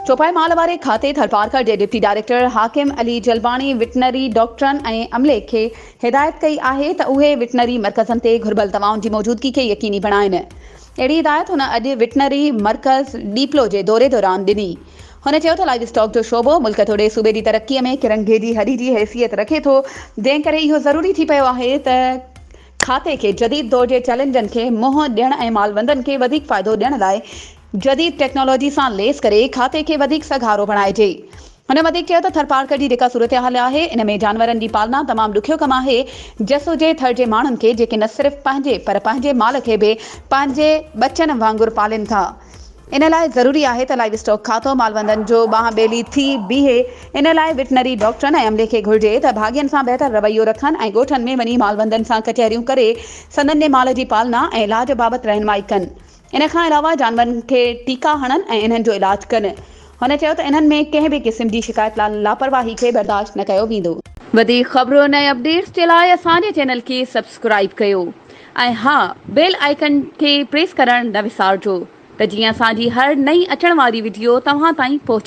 चौपाई माल वारे खाते थरपारकर के डिप्टी डायरेक्टर हाकिम अली जलबानी वेटनरी डॉक्टरन ऐं अमले खे हिदायत कई आहे त उहे वेटनरी मरकज़नि ते घुर्बल दवाउनि जी मौजूदगी खे यकीनी बणाइनि। अहिड़ी हिदायत हुन अॼु वेटनरी मरकज़ डीपलो जे दौरे दौरान ॾिनी। हुन चयो त लाइव स्टॉक जो शोबो मुल्क तोड़े सूबे जी तरक़ीअ में किरंगे जी हडी जी हैसियत रखे थो, जंहिं करे इहो ज़रूरी थी पियो आहे त खाते खे जदीद दौर जे चैलेंजनि खे मुंहुं ॾियण ऐं मालवंदनि खे वधीक फ़ाइदो ॾियण लाइ जदीद टेक्नोलॉजी सां लेस करे खाते खे वधीक सघारो बणाइजे। हुन वधीक चयो त थरपारकर जी जेका सूरत हाल आहे इन में जानवरनि जी पालना तमामु ॾुखियो कमु आहे। जसोजे थर जे माण्हुनि खे जेके न सिर्फ़ पंहिंजे माल खे बि पंहिंजे बचनि वांगुरु पालीनि था। इन लाइ ज़रूरी आहे त लाइव स्टॉक खातो मालवंदनि जो बांह ॿेली थी बीहे। इन लाइ वेटनरी डॉक्टरनि ऐं अमले खे घुर्जे त भाॻियुनि सां बहितर रवैयो रखनि ऐं ॻोठनि में वञी मालवंदनि सां कचहरियूं करे सनन जे माल जी पालना ऐं इलाज बाबति रहनुमाई कनि। इन खां अलावा जानवरनि खे टीका हणनि ऐं इन्हनि जो इलाज कनि। हुन चयो त इन्हनि में कंहिं बि क़िस्म जी शिकायत लापरवाही खे बर्दाश्त न कयो वेंदो। वधीक ख़बरूं ऐं अपडेट्स जे लाइ असांजे चैनल खे सब्सक्राइब कयो ऐं हा, बेल आइकन खे प्रेस करणु न विसारिजो त जीअं असांजी हर नई अचण वारी वीडियो तव्हां ताईं पहुचे।